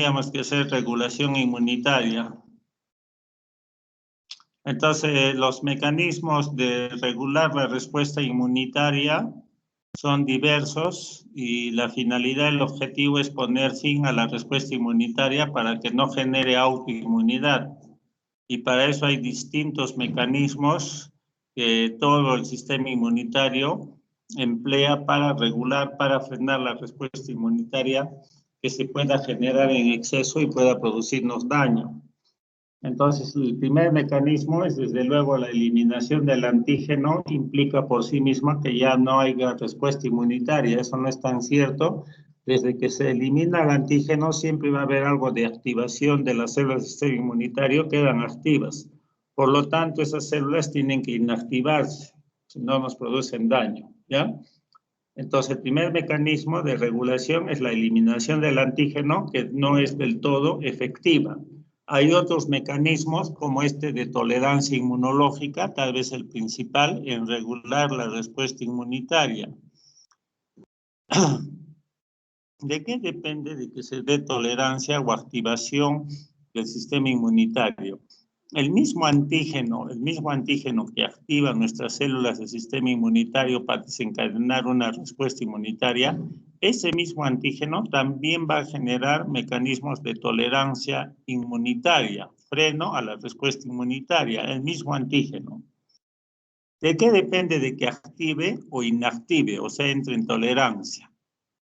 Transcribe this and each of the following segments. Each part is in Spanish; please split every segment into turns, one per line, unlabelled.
tendríamos que hacer regulación inmunitaria. Entonces, los mecanismos de regular la respuesta inmunitaria son diversos y la finalidad, el objetivo es poner fin a la respuesta inmunitaria para que no genere autoinmunidad. Y para eso hay distintos mecanismos que todo el sistema inmunitario emplea para regular, para frenar la respuesta inmunitaria que se pueda generar en exceso y pueda producirnos daño. Entonces, el primer mecanismo es, desde luego, la eliminación del antígeno, implica por sí misma que ya no haya respuesta inmunitaria. Eso no es tan cierto. Desde que se elimina el antígeno, siempre va a haber algo de activación de las células del sistema inmunitario, quedan activas. Por lo tanto, esas células tienen que inactivarse, si no nos producen daño, ¿ya? Entonces, el primer mecanismo de regulación es la eliminación del antígeno, que no es del todo efectiva. Hay otros mecanismos como este de tolerancia inmunológica, tal vez el principal, en regular la respuesta inmunitaria. ¿De qué depende de que se dé tolerancia o activación del sistema inmunitario? El mismo antígeno que activa nuestras células del sistema inmunitario para desencadenar una respuesta inmunitaria, ese mismo antígeno también va a generar mecanismos de tolerancia inmunitaria, freno a la respuesta inmunitaria, el mismo antígeno. ¿De qué depende de que active o inactive, o sea, entre en tolerancia?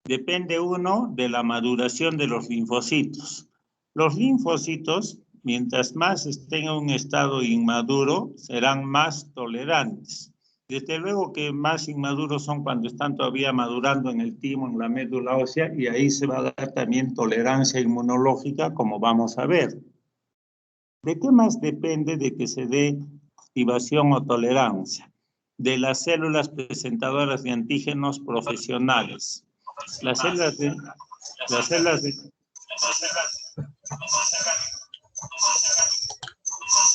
Depende uno de la maduración de los linfocitos. Los linfocitos, mientras más estén en un estado inmaduro, serán más tolerantes. Desde luego que más inmaduros son cuando están todavía madurando en el timo, en la médula ósea, y ahí se va a dar también tolerancia inmunológica, como vamos a ver. ¿De qué más depende de que se dé activación o tolerancia? De las células presentadoras de antígenos profesionales. Las células de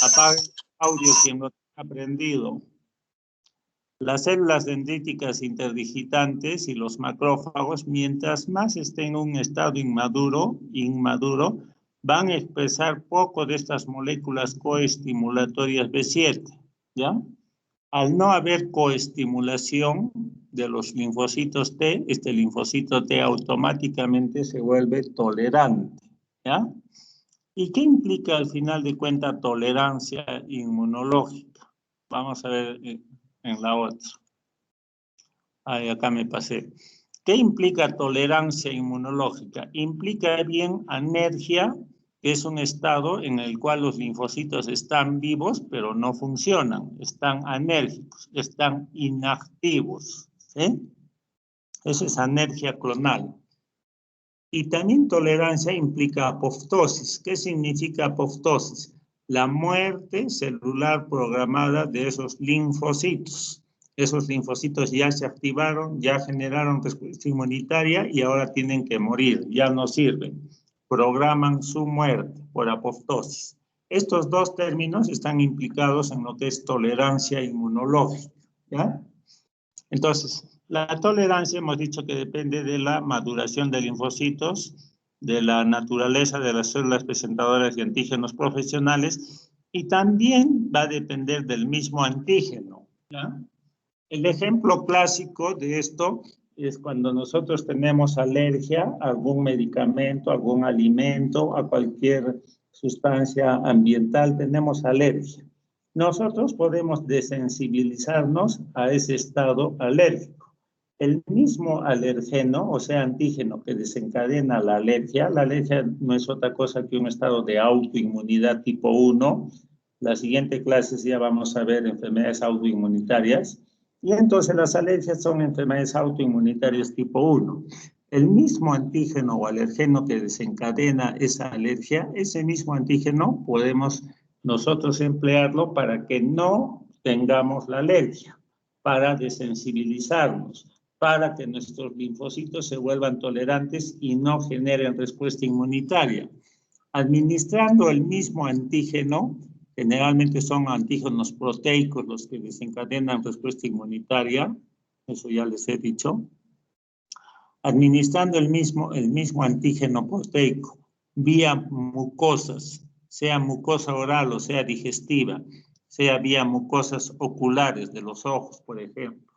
apague el audio quien lo ha aprendido. Las células dendríticas interdigitantes y los macrófagos, mientras más estén en un estado inmaduro, van a expresar poco de estas moléculas coestimulatorias B7, ¿ya? Al no haber coestimulación de los linfocitos T, este linfocito T automáticamente se vuelve tolerante, ¿ya? ¿Y qué implica al final de cuentas tolerancia inmunológica? Vamos a ver en la otra. Ahí acá me pasé. ¿Qué implica tolerancia inmunológica? Implica bien anergia, que es un estado en el cual los linfocitos están vivos, pero no funcionan, están anérgicos, están inactivos, ¿sí? Eso es anergia clonal. Y también tolerancia implica apoptosis. ¿Qué significa apoptosis? La muerte celular programada de esos linfocitos. Esos linfocitos ya se activaron, ya generaron respuesta inmunitaria y ahora tienen que morir, ya no sirven. Programan su muerte por apoptosis. Estos dos términos están implicados en lo que es tolerancia inmunológica, ¿ya? Entonces, la tolerancia hemos dicho que depende de la maduración de linfocitos, de la naturaleza de las células presentadoras de antígenos profesionales y también va a depender del mismo antígeno, ¿ya? El ejemplo clásico de esto es cuando nosotros tenemos alergia a algún medicamento, a algún alimento, a cualquier sustancia ambiental, tenemos alergia. Nosotros podemos desensibilizarnos a ese estado alérgico. El mismo alergeno, o sea, antígeno que desencadena la alergia no es otra cosa que un estado de autoinmunidad tipo 1. La siguiente clase ya vamos a ver enfermedades autoinmunitarias. Y entonces las alergias son enfermedades autoinmunitarias tipo 1. El mismo antígeno o alergeno que desencadena esa alergia, ese mismo antígeno podemos nosotros emplearlo para que no tengamos la alergia, para desensibilizarnos, para que nuestros linfocitos se vuelvan tolerantes y no generen respuesta inmunitaria. Administrando el mismo antígeno, generalmente son antígenos proteicos los que desencadenan respuesta inmunitaria, eso ya les he dicho. Administrando el mismo antígeno proteico vía mucosas, sea mucosa oral o sea digestiva, sea vía mucosas oculares de los ojos, por ejemplo,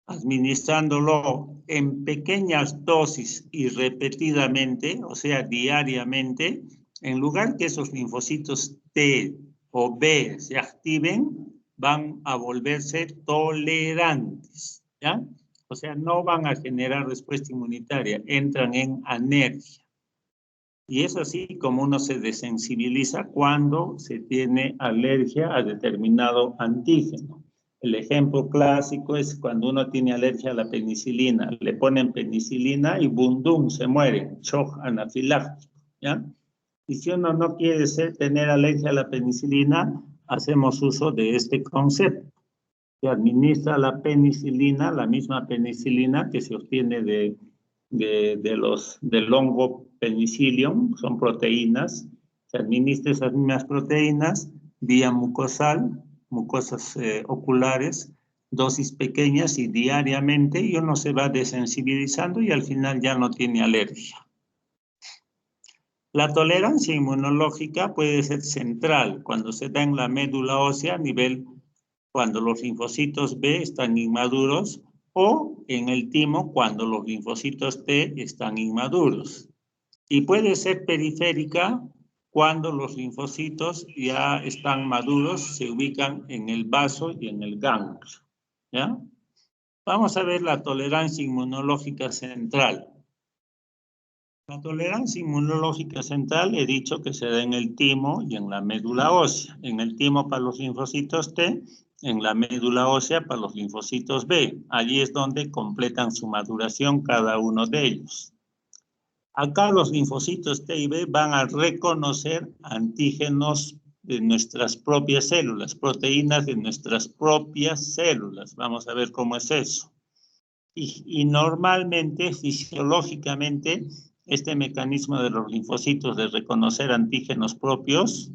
administrándolo en pequeñas dosis y repetidamente, o sea, diariamente, en lugar que esos linfocitos T o B se activen, van a volverse tolerantes, ¿ya? O sea, no van a generar respuesta inmunitaria, entran en anergia. Y es así como uno se desensibiliza cuando se tiene alergia a determinado antígeno. El ejemplo clásico es cuando uno tiene alergia a la penicilina. Le ponen penicilina y bundum, se muere, shock anafiláctico, ¿ya? Y si uno no quiere tener alergia a la penicilina, hacemos uso de este concepto. Se administra la penicilina, la misma penicilina que se obtiene del hongo Penicillium, son proteínas, se administra esas mismas proteínas vía mucosal, mucosas oculares, dosis pequeñas y diariamente, y uno se va desensibilizando y al final ya no tiene alergia. La tolerancia inmunológica puede ser central cuando se da en la médula ósea a nivel cuando los linfocitos B están inmaduros o en el timo cuando los linfocitos T están inmaduros. Y puede ser periférica cuando los linfocitos ya están maduros, se ubican en el vaso y en el ganglio, ¿ya? Vamos a ver la tolerancia inmunológica central. La tolerancia inmunológica central he dicho que se da en el timo y en la médula ósea. En el timo para los linfocitos T, en la médula ósea para los linfocitos B. Allí es donde completan su maduración cada uno de ellos. Acá los linfocitos T y B van a reconocer antígenos de nuestras propias células, proteínas de nuestras propias células. Vamos a ver cómo es eso. Y normalmente, fisiológicamente, este mecanismo de los linfocitos de reconocer antígenos propios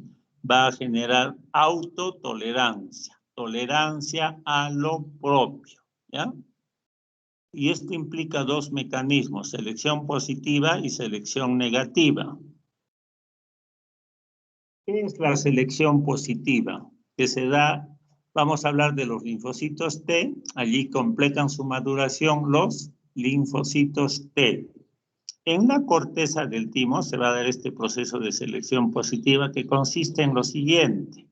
va a generar autotolerancia, tolerancia a lo propio, ¿ya? Y esto implica dos mecanismos, selección positiva y selección negativa. ¿Qué es la selección positiva? Que se da, vamos a hablar de los linfocitos T, allí completan su maduración los linfocitos T. En la corteza del timo se va a dar este proceso de selección positiva que consiste en lo siguiente.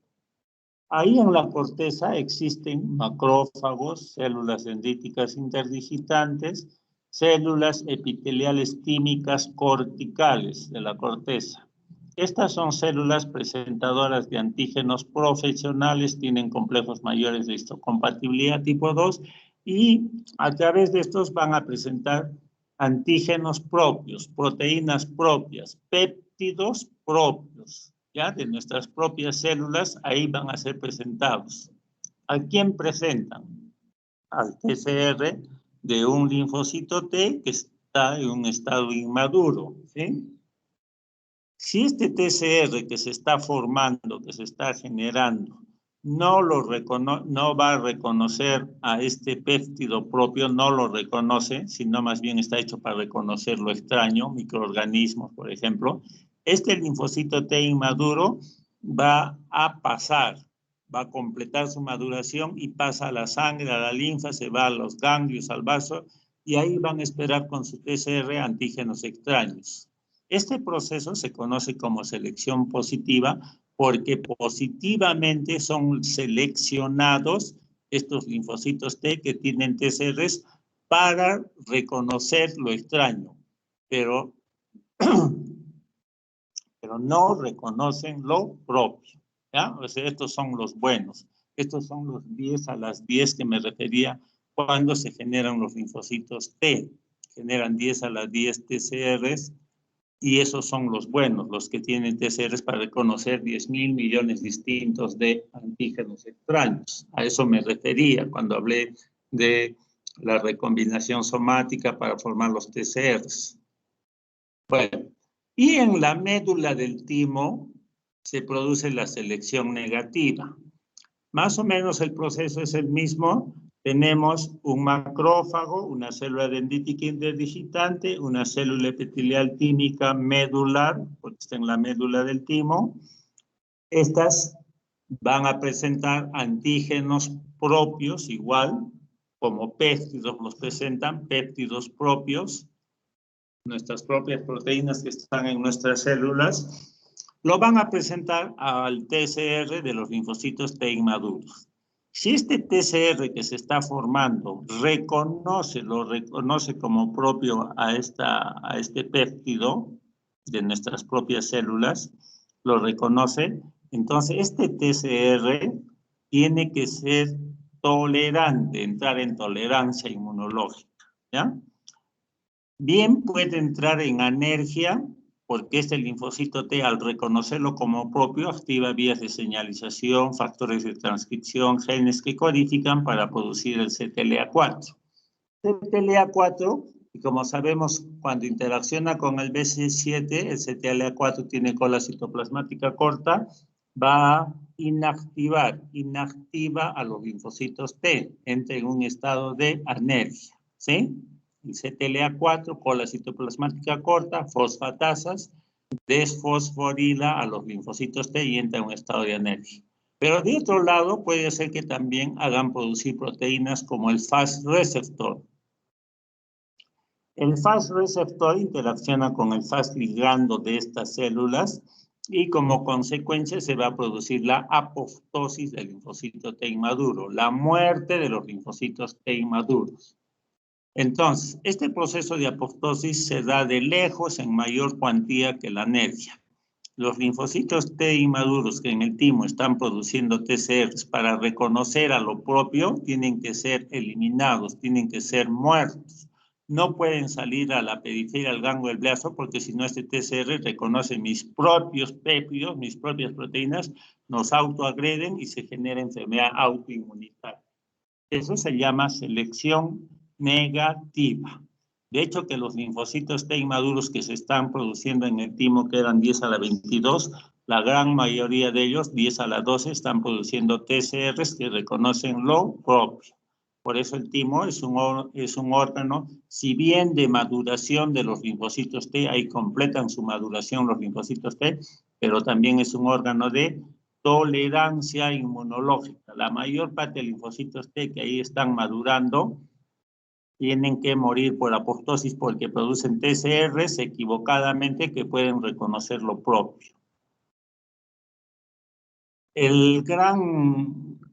Ahí en la corteza existen macrófagos, células dendríticas interdigitantes, células epiteliales químicas corticales de la corteza. Estas son células presentadoras de antígenos profesionales, tienen complejos mayores de histocompatibilidad tipo 2 y a través de estos van a presentar antígenos propios, proteínas propias, péptidos propios, ¿ya? De nuestras propias células, ahí van a ser presentados. ¿A quién presentan? Al TCR de un linfocito T que está en un estado inmaduro, ¿sí? Si este TCR que se está formando, que se está generando, no va a reconocer a este péptido propio, no lo reconoce, sino más bien está hecho para reconocer lo extraño, microorganismos, por ejemplo, este linfocito T inmaduro va a pasar, va a completar su maduración y pasa a la sangre, a la linfa, se va a los ganglios, al vaso, y ahí van a esperar con su TCR antígenos extraños. Este proceso se conoce como selección positiva porque positivamente son seleccionados estos linfocitos T que tienen TCRs para reconocer lo extraño, pero no reconocen lo propio, ¿ya? O sea, estos son los buenos. Estos son los 10 a las 10 que me refería cuando se generan los linfocitos T. Generan 10 a las 10 TCRs y esos son los buenos, los que tienen TCRs para reconocer 10.000 millones distintos de antígenos extraños. A eso me refería cuando hablé de la recombinación somática para formar los TCRs. Bueno, y en la médula del timo se produce la selección negativa. Más o menos el proceso es el mismo, Tenemos un macrófago, una célula dendrítica interdigitante, una célula epitelial tímica medular, porque está en la médula del timo. Estas van a presentar antígenos propios, igual, como péptidos los presentan, péptidos propios, nuestras propias proteínas que están en nuestras células, lo van a presentar al TCR de los linfocitos T inmaduros. Si este TCR que se está formando lo reconoce como propio a este péptido de nuestras propias células, lo reconoce, entonces este TCR tiene que ser tolerante, entrar en tolerancia inmunológica, ¿ya? Bien puede entrar en anergia, porque este linfocito T, al reconocerlo como propio, activa vías de señalización, factores de transcripción, genes que codifican para producir el CTLA4. CTLA4, y como sabemos, cuando interacciona con el BC7, el CTLA4 tiene cola citoplasmática corta, va a inactiva a los linfocitos T, entra en un estado de anergia, ¿sí? El CTLA4, cola citoplasmática corta, fosfatasas, desfosforila a los linfocitos T y entra en un estado de anergia. Pero de otro lado, puede ser que también hagan producir proteínas como el FAST receptor. El FAST receptor interacciona con el FAST ligando de estas células y como consecuencia se va a producir la apoptosis del linfocito T inmaduro, la muerte de los linfocitos T inmaduros. Entonces, este proceso de apoptosis se da de lejos en mayor cuantía que la anergia. Los linfocitos T inmaduros que en el timo están produciendo TCRs para reconocer a lo propio tienen que ser eliminados, tienen que ser muertos. No pueden salir a la periferia del ganglio del brazo porque si no este TCR reconoce mis propios péptidos, mis propias proteínas, nos autoagreden y se genera enfermedad autoinmunitaria. Eso se llama selección negativa. De hecho, que los linfocitos T inmaduros que se están produciendo en el timo, que eran 10 a la 22, la gran mayoría de ellos, 10 a la 12, están produciendo TCRs que reconocen lo propio. Por eso el timo es un órgano, si bien de maduración de los linfocitos T, ahí completan su maduración los linfocitos T, pero también es un órgano de tolerancia inmunológica. La mayor parte de linfocitos T que ahí están madurando tienen que morir por apoptosis porque producen TCRs equivocadamente que pueden reconocer lo propio.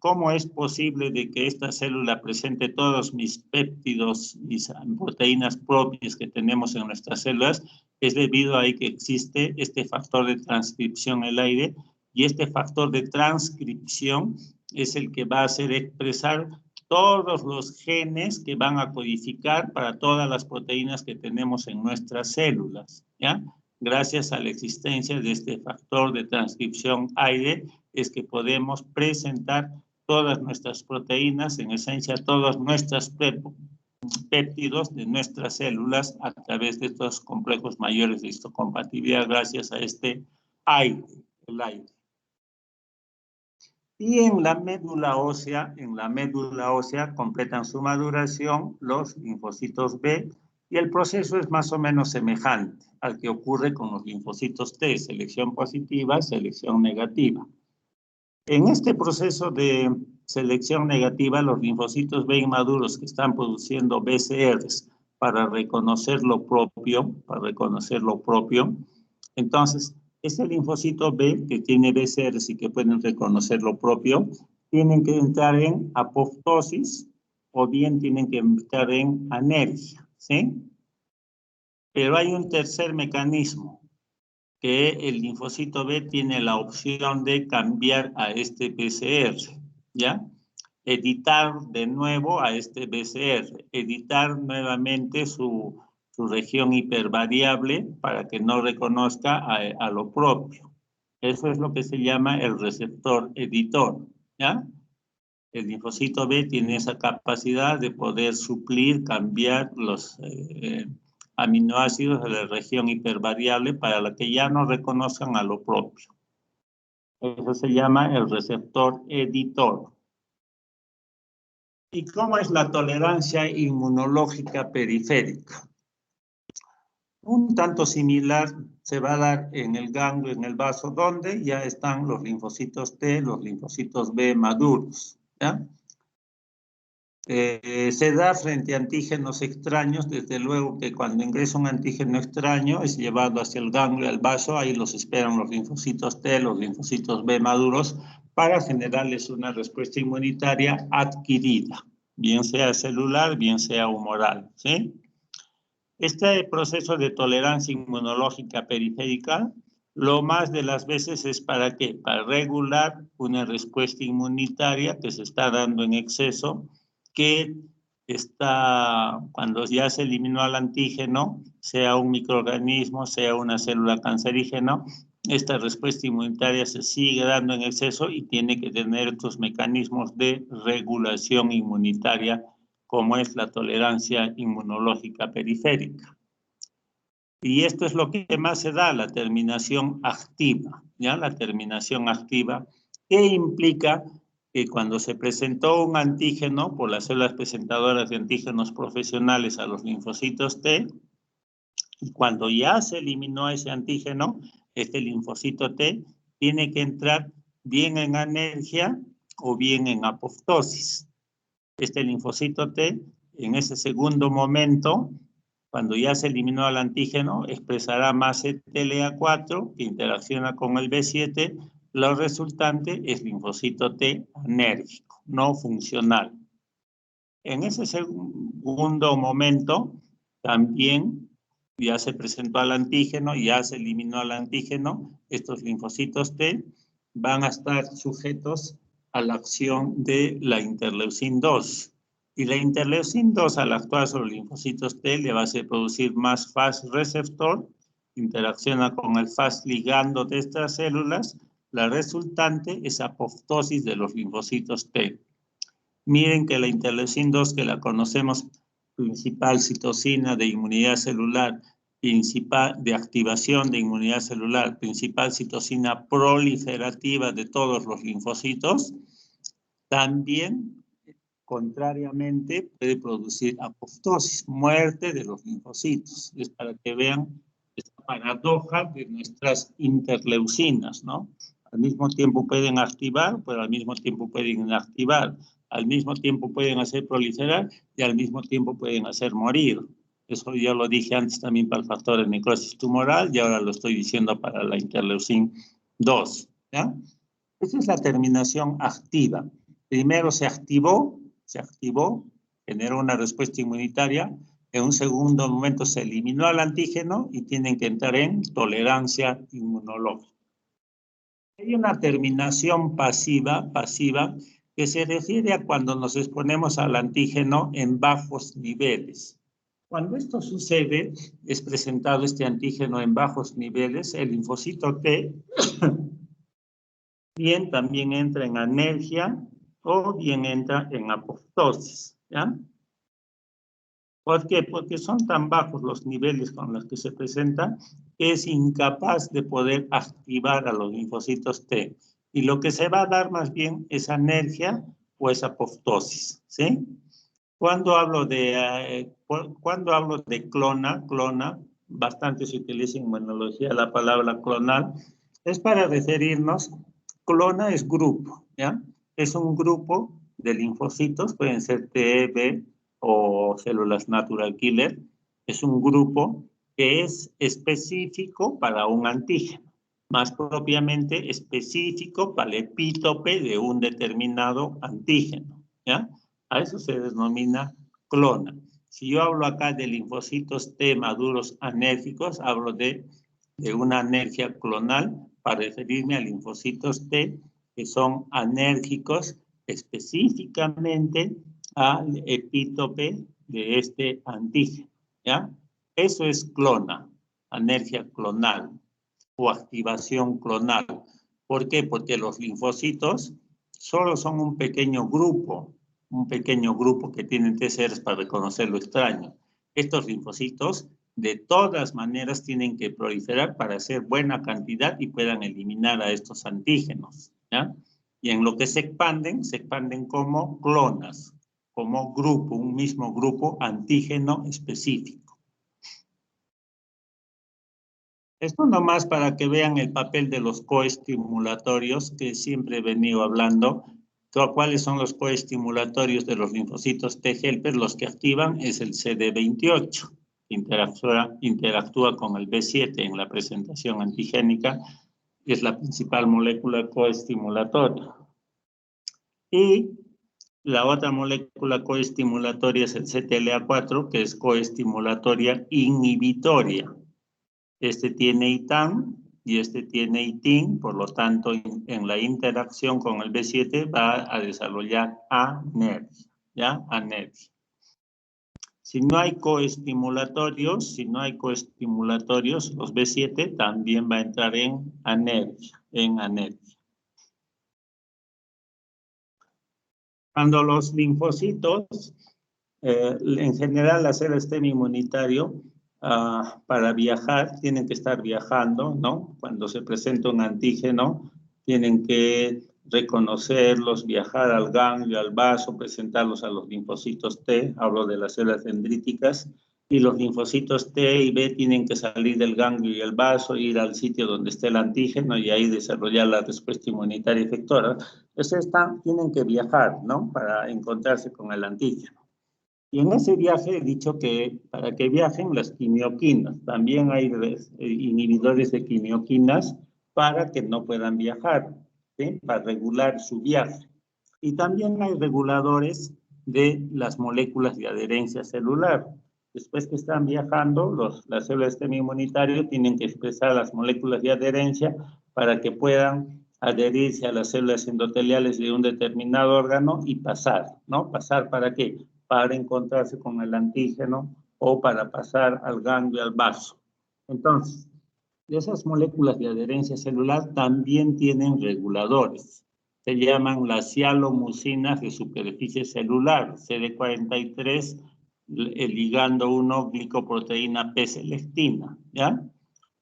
¿Cómo es posible de que esta célula presente todos mis péptidos, mis proteínas propias que tenemos en nuestras células? Es debido a que existe este factor de transcripción en el aire y este factor de transcripción es el que va a hacer expresar todos los genes que van a codificar para todas las proteínas que tenemos en nuestras células, ¿ya? Gracias a la existencia de este factor de transcripción aire es que podemos presentar todas nuestras proteínas, en esencia todos nuestros péptidos de nuestras células a través de estos complejos mayores de histocompatibilidad gracias a este aire, el aire. Y en la médula ósea completan su maduración los linfocitos B y el proceso es más o menos semejante al que ocurre con los linfocitos T, selección positiva, selección negativa. En este proceso de selección negativa, los linfocitos B inmaduros que están produciendo BCRs para reconocer lo propio, entonces, este linfocito B que tiene BCRs y que pueden reconocer lo propio, tienen que entrar en apoptosis o bien tienen que entrar en anergia, ¿sí? Pero hay un tercer mecanismo, que el linfocito B tiene la opción de cambiar a este BCR, ¿ya? Editar de nuevo a este BCR, editar nuevamente su región hipervariable para que no reconozca a lo propio. Eso es lo que se llama el receptor editor, ¿ya? El linfocito B tiene esa capacidad de poder suplir, cambiar los aminoácidos de la región hipervariable para la que ya no reconozcan a lo propio. Eso se llama el receptor editor. ¿Y cómo es la tolerancia inmunológica periférica? Un tanto similar se va a dar en el ganglio, en el vaso, donde ya están los linfocitos T, los linfocitos B maduros, ¿ya? Se da frente a antígenos extraños, desde luego que cuando ingresa un antígeno extraño es llevado hacia el ganglio, al vaso, ahí los esperan los linfocitos T, los linfocitos B maduros, para generarles una respuesta inmunitaria adquirida, bien sea celular, bien sea humoral, ¿sí? Este proceso de tolerancia inmunológica periférica, lo más de las veces es ¿para qué? Para regular una respuesta inmunitaria que se está dando en exceso, que está, cuando ya se eliminó al antígeno, sea un microorganismo, sea una célula cancerígena, esta respuesta inmunitaria se sigue dando en exceso y tiene que tener estos mecanismos de regulación inmunitaria, como es la tolerancia inmunológica periférica. Y esto es lo que más se da, la terminación activa, ¿ya? La terminación activa, que implica que cuando se presentó un antígeno por las células presentadoras de antígenos profesionales a los linfocitos T, y cuando ya se eliminó ese antígeno, este linfocito T tiene que entrar bien en anergia o bien en apoptosis. Este linfocito T, en ese segundo momento, cuando ya se eliminó al antígeno, expresará más CTLA4 que interacciona con el B7. Lo resultante es linfocito T anérgico, no funcional. En ese segundo momento, también ya se presentó al antígeno, ya se eliminó al antígeno, estos linfocitos T van a estar sujetos a la acción de la interleucin 2. Y la interleucin 2, al actuar sobre los linfocitos T, le va a hacer producir más Fas receptor, interacciona con el Fas ligando de estas células, la resultante es apoptosis de los linfocitos T. Miren que la interleucin 2, que la conocemos, principal citocina de inmunidad celular, principal de activación de inmunidad celular, principal citocina proliferativa de todos los linfocitos, también, contrariamente, puede producir apoptosis, muerte de los linfocitos. Es para que vean esta paradoja de nuestras interleucinas, ¿no? Al mismo tiempo pueden activar, pero al mismo tiempo pueden inactivar. Al mismo tiempo pueden hacer proliferar y al mismo tiempo pueden hacer morir. Eso ya lo dije antes también para el factor de necrosis tumoral y ahora lo estoy diciendo para la interleucin 2, ¿ya? Esa es la terminación activa. Primero se activó, generó una respuesta inmunitaria. En un segundo momento se eliminó al antígeno y tienen que entrar en tolerancia inmunológica. Hay una terminación pasiva que se refiere a cuando nos exponemos al antígeno en bajos niveles. Cuando esto sucede, es presentado este antígeno en bajos niveles, el linfocito T bien también entra en anergia o bien entra en apoptosis, ¿ya? ¿Por qué? Porque son tan bajos los niveles con los que se presenta que es incapaz de poder activar a los linfocitos T. Y lo que se va a dar más bien es anergia o es apoptosis, ¿sí? Cuando hablo de clona, bastante se utiliza en inmunología la palabra clonal, es para referirnos, clona es grupo, ¿ya? Es un grupo de linfocitos, pueden ser T, B o células natural killer, es un grupo que es específico para un antígeno, más propiamente específico para el epítope de un determinado antígeno, ¿ya? A eso se denomina clona. Si yo hablo acá de linfocitos T maduros anérgicos, hablo de una anergia clonal para referirme a linfocitos T que son anérgicos específicamente al epítope de este antígeno, ¿ya? Eso es clona, anergia clonal o activación clonal. ¿Por qué? Porque los linfocitos solo son un pequeño grupo que tienen TCRs para reconocer lo extraño. Estos linfocitos de todas maneras tienen que proliferar para hacer buena cantidad y puedan eliminar a estos antígenos, ¿ya? Y en lo que se expanden como clonas, como grupo, un mismo grupo antígeno específico. Esto nomás para que vean el papel de los coestimulatorios que siempre he venido hablando. ¿Cuáles son los coestimulatorios de los linfocitos T helper? Los que activan es el CD28, que interactúa con el B7 en la presentación antigénica, es la principal molécula coestimulatoria. Y la otra molécula coestimulatoria es el CTLA4, que es coestimulatoria inhibitoria. Este tiene ITAM y este tiene ITIN, por lo tanto, en la interacción con el B7 va a desarrollar anergia, ¿ya? Anergia. Si no hay coestimulatorios, los B7 también va a entrar en anergia, Cuando los linfocitos, en general, hacer el sistema inmunitario, para viajar, tienen que estar viajando, ¿no? Cuando se presenta un antígeno, tienen que reconocerlos, viajar al ganglio, al vaso, presentarlos a los linfocitos T, hablo de las células dendríticas, y los linfocitos T y B tienen que salir del ganglio y el vaso, ir al sitio donde esté el antígeno y ahí desarrollar la respuesta inmunitaria efectora. Entonces tienen que viajar, ¿no? Para encontrarse con el antígeno. Y en ese viaje he dicho que para que viajen las quimioquinas, también hay inhibidores de quimioquinas para que no puedan viajar, ¿sí? Para regular su viaje. Y también hay reguladores de las moléculas de adherencia celular. Después que están viajando, las células del sistema inmunitario tienen que expresar las moléculas de adherencia para que puedan adherirse a las células endoteliales de un determinado órgano y pasar, ¿no? ¿Pasar para qué? Para encontrarse con el antígeno o para pasar al ganglio, al vaso. Entonces, esas moléculas de adherencia celular también tienen reguladores. Se llaman las cialomucinas de superficie celular, CD43, el ligando 1 glicoproteína P-selectina, ¿ya?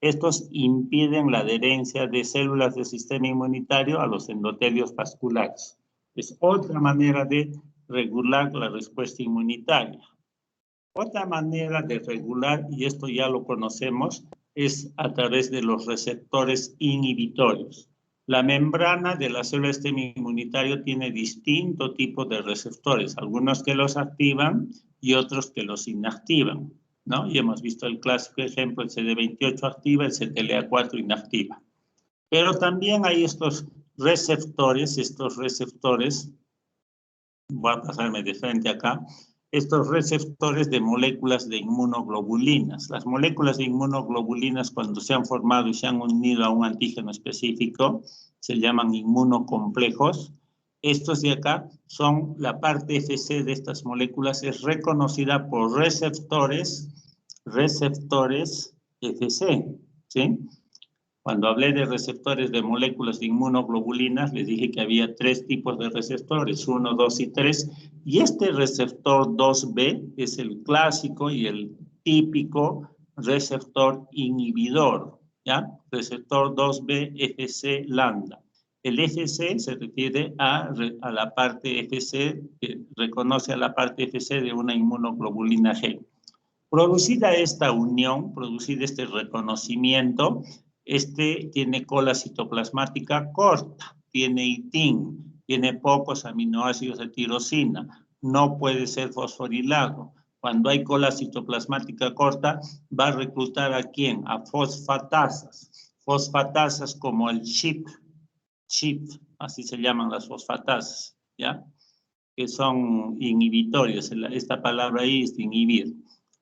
Estos impiden la adherencia de células del sistema inmunitario a los endotelios vasculares. Es otra manera de regular la respuesta inmunitaria. Otra manera de regular, y esto ya lo conocemos, es a través de los receptores inhibitorios. La membrana de la célula del sistema inmunitario tiene distintos tipos de receptores, algunos que los activan y otros que los inactivan, ¿no? Y hemos visto el clásico ejemplo, el CD28 activa, el CTLA4 inactiva. Pero también hay estos receptores, voy a pasarme de frente acá, estos receptores de moléculas de inmunoglobulinas. Las moléculas de inmunoglobulinas, cuando se han formado y se han unido a un antígeno específico, se llaman inmunocomplejos. Estos de acá son la parte FC de estas moléculas, es reconocida por receptores FC, ¿sí? Cuando hablé de receptores de moléculas de inmunoglobulinas, les dije que había 3 tipos de receptores, 1, 2 y 3. Y este receptor 2B es el clásico y el típico receptor inhibidor, ¿ya? Receptor 2B FC lambda. El FC se refiere a la parte FC, que reconoce a la parte FC de una inmunoglobulina G. Producida esta unión, producido este reconocimiento, tiene cola citoplasmática corta, tiene ITIN, tiene pocos aminoácidos de tirosina, no puede ser fosforilado. Cuando hay cola citoplasmática corta, va a reclutar ¿a quién? A fosfatasas. Fosfatasas como el CHIP, así se llaman las fosfatasas, ¿ya? Que son inhibitorios. Esta palabra ahí es de inhibir.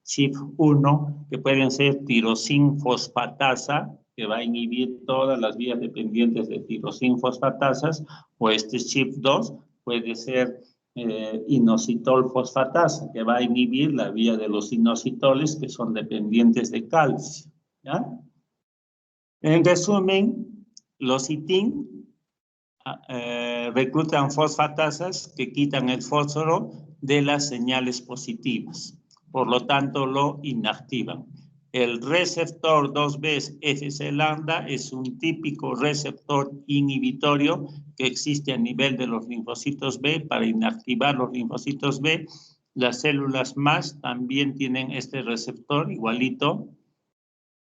CHIP1, que pueden ser tirosin-fosfatasa, que va a inhibir todas las vías dependientes de tirosin-fosfatasas, o este CHIP2 puede ser inositol-fosfatasa, que va a inhibir la vía de los inositoles, que son dependientes de calcio, ¿ya? En resumen, los ITIN reclutan fosfatasas que quitan el fósforo de las señales positivas. Por lo tanto, lo inactivan. El receptor 2B Fc lambda es un típico receptor inhibitorio que existe a nivel de los linfocitos B para inactivar los linfocitos B. Las células MASH también tienen este receptor igualito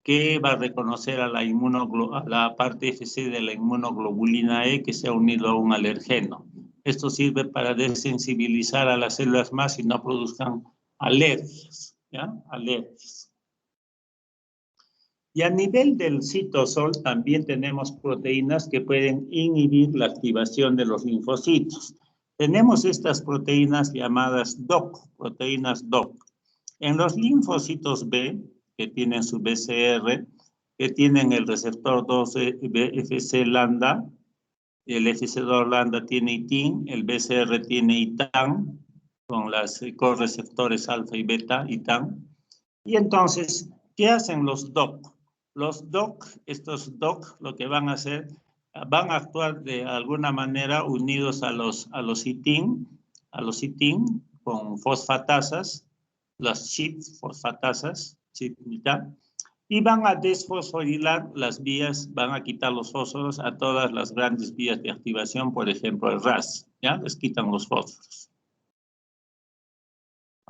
que va a reconocer a la parte Fc de la inmunoglobulina E que se ha unido a un alergeno. Esto sirve para desensibilizar a las células MASH y no produzcan alergias, ¿ya? Alergias. Y a nivel del citosol también tenemos proteínas que pueden inhibir la activación de los linfocitos. Tenemos estas proteínas llamadas DOC, proteínas DOC. En los linfocitos B, que tienen su BCR, que tienen el receptor 2-Fc lambda, el FC2 lambda tiene ITIN, el BCR tiene ITAN, con las correceptores alfa y beta, ITAN. Y entonces, ¿qué hacen los DOC? Los DOC, estos DOC, lo que van a hacer, van a actuar de alguna manera unidos a los ITIN, con fosfatasas, las CHIT fosfatasas, CHIT-mitad, y van a desfosforilar las vías, van a quitar los fósforos a todas las grandes vías de activación, por ejemplo el RAS, ¿ya? Les quitan los fósforos.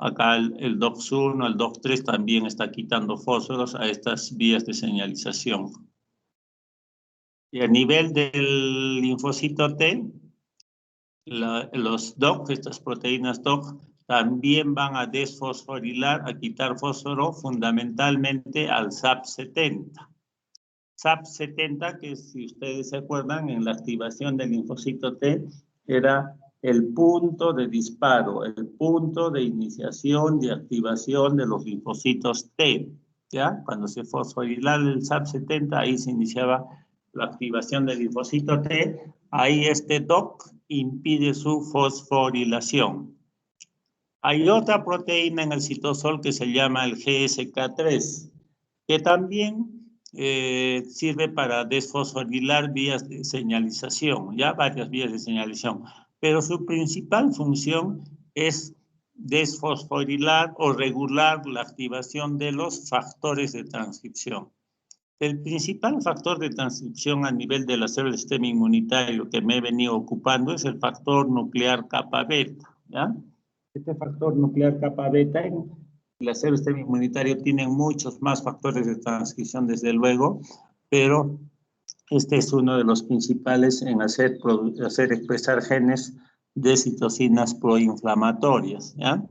Acá el DOX1, el DOX3 también está quitando fósforos a estas vías de señalización. Y a nivel del linfocito T, los DOC, estas proteínas DOC, también van a desfosforilar, a quitar fósforo fundamentalmente al SAP70. SAP70, que si ustedes se acuerdan, en la activación del linfocito T, era el punto de disparo, el punto de iniciación y activación de los linfocitos T, ¿ya? Cuando se fosforilaba el SAP70, ahí se iniciaba la activación del linfocito T, ahí este DOC impide su fosforilación. Hay otra proteína en el citosol que se llama el GSK3, que también sirve para desfosforilar vías de señalización, ya varias vías de señalización, pero su principal función es desfosforilar o regular la activación de los factores de transcripción. El principal factor de transcripción a nivel de la célula del sistema inmunitario que me he venido ocupando es el factor nuclear kappa beta, ¿ya? Este factor nuclear kappa beta en las células del sistema inmunitario tienen muchos más factores de transcripción, desde luego, pero este es uno de los principales en hacer expresar genes de citocinas proinflamatorias, ¿ya?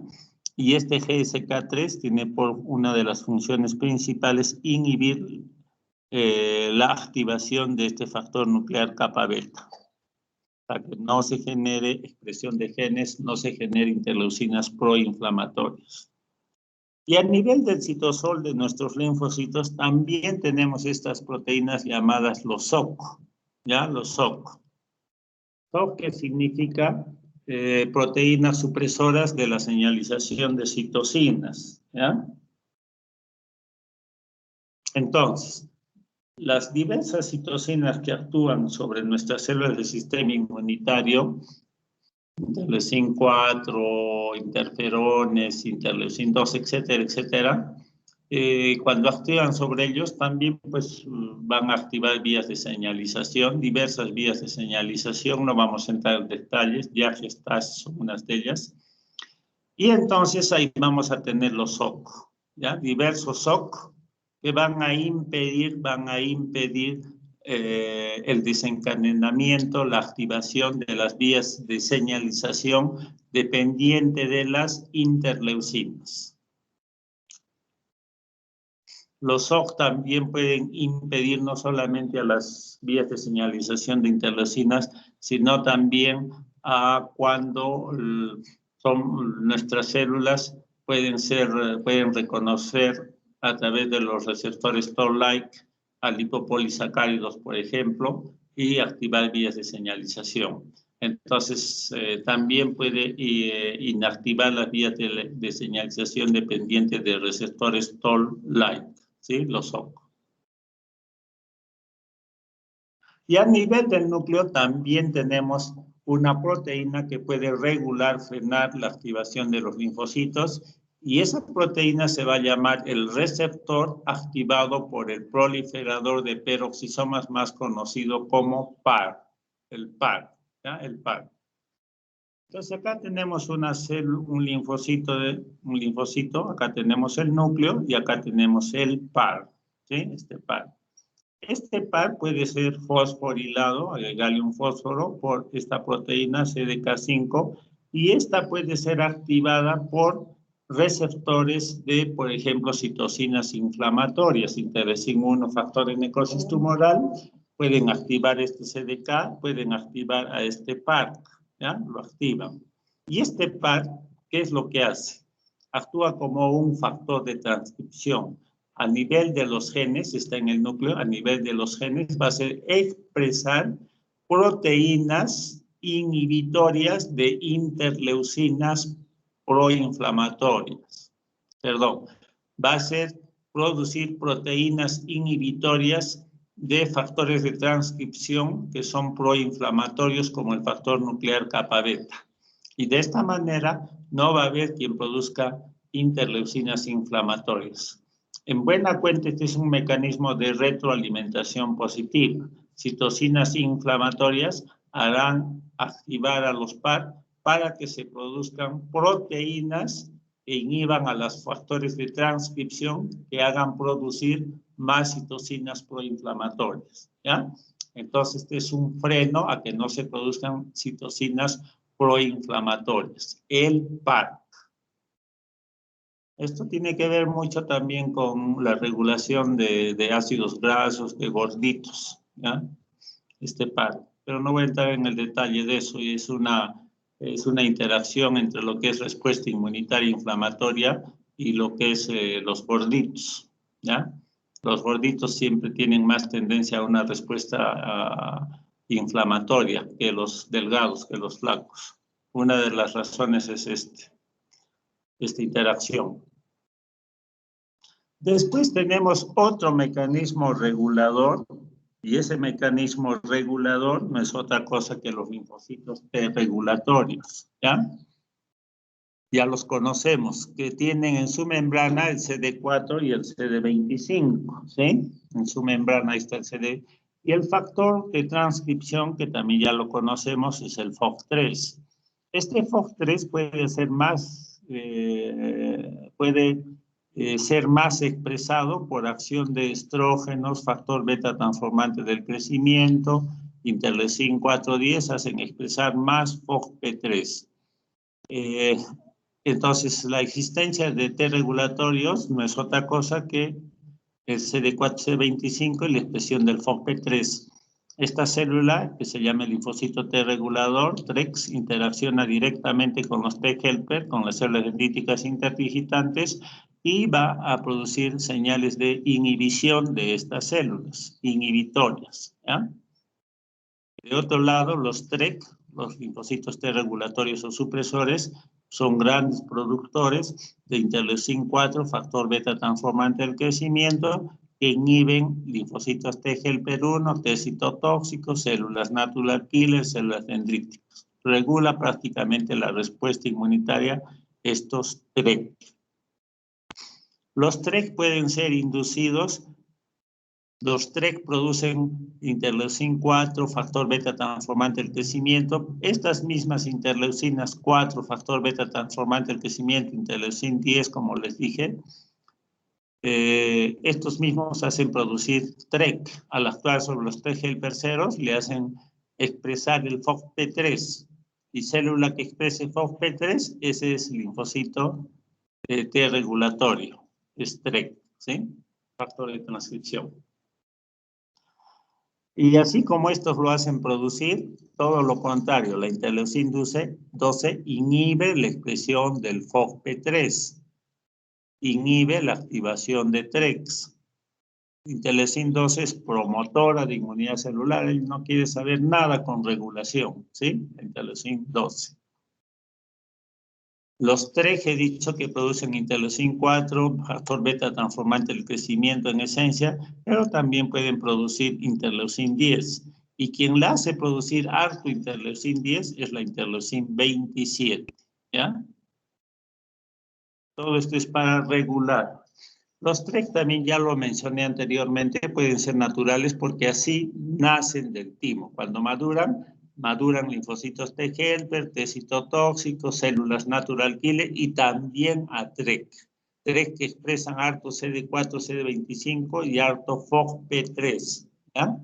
Y este GSK3 tiene por una de las funciones principales inhibir la activación de este factor nuclear kappa beta, para que no se genere expresión de genes, no se genere interleucinas proinflamatorias. Y a nivel del citosol de nuestros linfocitos también tenemos estas proteínas llamadas los SOC, ¿ya? Los SOC. SOC, que significa proteínas supresoras de la señalización de citocinas, ¿ya? Entonces, las diversas citocinas que actúan sobre nuestras células del sistema inmunitario, interleucin 4, interferones, interleucin 2, etcétera, etcétera, cuando actúan sobre ellos también pues, van a activar vías de señalización, diversas vías de señalización, no vamos a entrar en detalles, ya estas son unas de ellas. Y entonces ahí vamos a tener los SOC, ¿ya? Diversos SOC que van a impedir el desencadenamiento, la activación de las vías de señalización dependiente de las interleucinas. Los SOC también pueden impedir no solamente a las vías de señalización de interleucinas, sino también a cuando nuestras células pueden reconocer a través de los receptores Toll-like a lipopolisacáridos, por ejemplo, y activar vías de señalización. Entonces, también puede inactivar las vías de señalización dependientes de receptores Toll-like, ¿sí? Los SOC. Y a nivel del núcleo también tenemos una proteína que puede regular, frenar la activación de los linfocitos, Y esa proteína se va a llamar el receptor activado por el proliferador de peroxisomas, más conocido como PAR, el PAR, ¿ya? El PAR. Entonces acá tenemos un linfocito, acá tenemos el núcleo y acá tenemos el PAR, ¿sí? Este PAR. Este PAR puede ser fosforilado, agregarle un fósforo por esta proteína CDK5, y esta puede ser activada por receptores de, por ejemplo, citocinas inflamatorias, interleucin 1, factor de necrosis tumoral, pueden activar este CDK, pueden activar a este PAR, ¿ya? Lo activan. Y este PAR, ¿qué es lo que hace? Actúa como un factor de transcripción. A nivel de los genes, está en el núcleo, a nivel de los genes va a ser expresar proteínas inhibitorias de interleucinas proinflamatorias. Perdón, va a ser producir proteínas inhibitorias de factores de transcripción que son proinflamatorios, como el factor nuclear kappa beta. Y de esta manera no va a haber quien produzca interleucinas inflamatorias. En buena cuenta, este es un mecanismo de retroalimentación positiva. Citocinas inflamatorias harán activar a los PAR para que se produzcan proteínas que inhiban a los factores de transcripción que hagan producir más citocinas proinflamatorias, ¿ya? Entonces, este es un freno a que no se produzcan citocinas proinflamatorias, el PAR. Esto tiene que ver mucho también con la regulación de ácidos grasos, de gorditos, ¿ya? Este PAR. Pero no voy a entrar en el detalle de eso, y es una interacción entre lo que es respuesta inmunitaria inflamatoria y lo que es los gorditos, ¿ya? Los gorditos siempre tienen más tendencia a una respuesta inflamatoria que los delgados, que los flacos. Una de las razones es esta interacción. Después tenemos otro mecanismo regulador, y ese mecanismo regulador no es otra cosa que los linfocitos T regulatorios, ¿ya? Ya los conocemos, que tienen en su membrana el CD4 y el CD25, ¿sí? En su membrana está el CD. Y el factor de transcripción, que también ya lo conocemos, es el FOX3. Este FOX3 puede ser más, ser más expresado por acción de estrógenos, factor beta transformante del crecimiento, interleucin 4-10, hacen expresar más FOXP3. Entonces, la existencia de T regulatorios no es otra cosa que el CD4-CD25 y la expresión del FOXP3. Esta célula, que se llama el linfocito T regulador, TREX, interacciona directamente con los T helper, con las células dendríticas interdigitantes, y va a producir señales de inhibición de estas células, inhibitorias, ¿ya? De otro lado, los TREC, los linfocitos T regulatorios o supresores, son grandes productores de interleucin 4, factor beta transformante del crecimiento, que inhiben linfocitos T helper 1, T citotóxicos, células natural killer, células dendríticas. Regula prácticamente la respuesta inmunitaria estos TREC. Los TREC pueden ser inducidos. Los TREC producen interleucin 4, factor beta transformante del crecimiento. Estas mismas interleucinas 4, factor beta transformante del crecimiento, interleucin 10, como les dije, estos mismos hacen producir TREC. Al actuar sobre los T helper ceros, le hacen expresar el FOXP3. Y célula que exprese FOXP3, ese es el linfocito T regulatorio, es TREC, ¿sí? Factor de transcripción. Y así como estos lo hacen producir, todo lo contrario, la interleucin 12 inhibe la expresión del FOXP3, inhibe la activación de TREX. Interleucin 12 es promotora de inmunidad celular, y no quiere saber nada con regulación, ¿sí? Interleucin 12. Los TREG he dicho que producen interleucin 4, factor beta transformante del crecimiento en esencia, pero también pueden producir interleucin 10. Y quien la hace producir harto interleucin 10 es la interleucin 27, ¿ya? Todo esto es para regular. Los TREC también ya lo mencioné anteriormente, pueden ser naturales porque así nacen del timo. Cuando maduran linfocitos T helper, T citotóxicos, células natural killer y también a TREC. TREC que expresan harto CD4, CD25 y harto FOXP3. ¿Ya?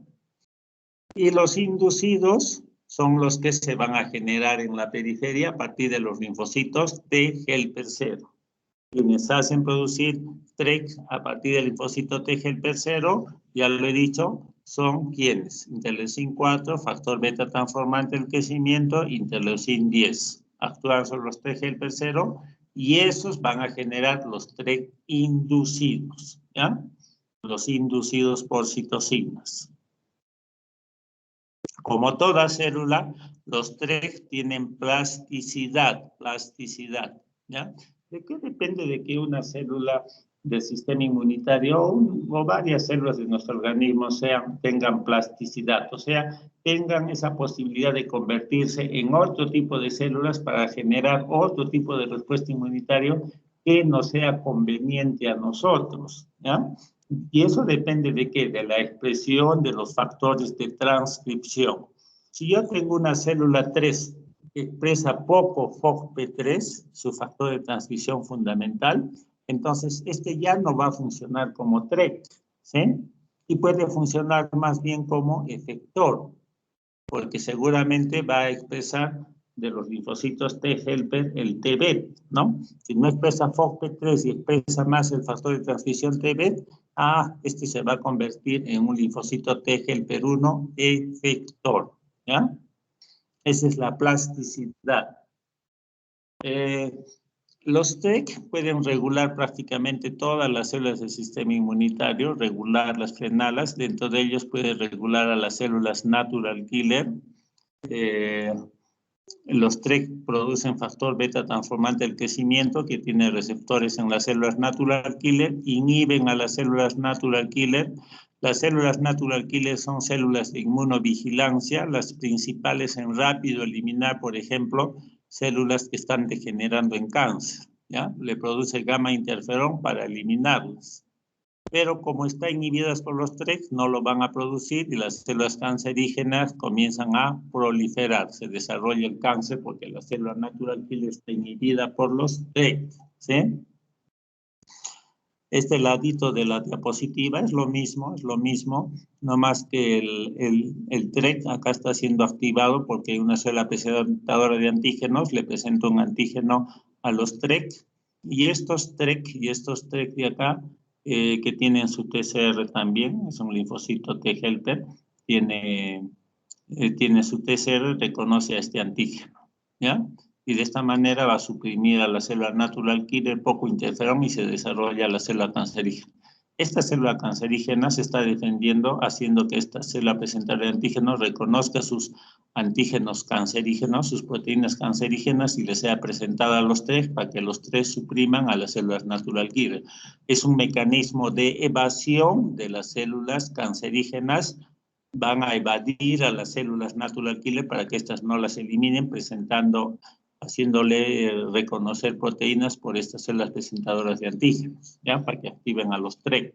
Y los inducidos son los que se van a generar en la periferia a partir de los linfocitos T helper 0. Quienes hacen producir TREC a partir del linfocito T helper 0, ya lo he dicho, son quienes: interleucin 4, factor beta transformante del crecimiento, interleucin 10. Actúan sobre los T helper 0 y esos van a generar los TREC inducidos, ¿ya? Los inducidos por citocinas. Como toda célula, los TREC tienen plasticidad, ¿ya? ¿De qué depende de que una célula del sistema inmunitario o varias células de nuestro organismo tengan plasticidad? O sea, tengan esa posibilidad de convertirse en otro tipo de células para generar otro tipo de respuesta inmunitaria que no sea conveniente a nosotros, ¿ya? Y eso depende de qué, de la expresión de los factores de transcripción. Si yo tengo una célula 3 que expresa poco FOXP3, su factor de transcripción fundamental, entonces este ya no va a funcionar como TREC, ¿sí? Y puede funcionar más bien como efector, porque seguramente va a expresar de los linfocitos T helper el TBET, ¿no? Si no expresa FOXP3 y expresa más el factor de transcripción TBET, este se va a convertir en un linfocito T helper 1 efector, ¿ya? Esa es la plasticidad. Los TREC pueden regular prácticamente todas las células del sistema inmunitario, regularlas, frenarlas. Dentro de ellos puede regular a las células natural killer. Los TREC producen factor beta transformante del crecimiento que tiene receptores en las células natural killer, inhiben a las células natural killer. Las células natural killer son células de inmunovigilancia, las principales en rápido eliminar, por ejemplo, células que están degenerando en cáncer, ¿ya? Le produce gamma interferón para eliminarlas. Pero como están inhibidas por los TREC, no lo van a producir y las células cancerígenas comienzan a proliferar. Se desarrolla el cáncer porque la célula natural killer está inhibida por los TREC, ¿sí? Este ladito de la diapositiva es lo mismo, no más que el TREC acá está siendo activado porque una célula presentadora de antígenos le presenta un antígeno a los TREC, y estos TREC de acá, que tienen su TCR también, es un linfocito T helper, tiene su TCR, reconoce a este antígeno, ¿ya? Y de esta manera va a suprimir a la célula natural killer poco interferón y se desarrolla la célula cancerígena. Esta célula cancerígena se está defendiendo haciendo que esta célula presentadora de antígenos reconozca sus antígenos cancerígenos, sus proteínas cancerígenas, y les sea presentada a los TREC para que los TREC supriman a las células natural killer. Es un mecanismo de evasión de las células cancerígenas. Van a evadir a las células natural killer para que éstas no las eliminen, haciéndole reconocer proteínas por estas células presentadoras de antígenos, ¿ya? Para que activen a los TREC.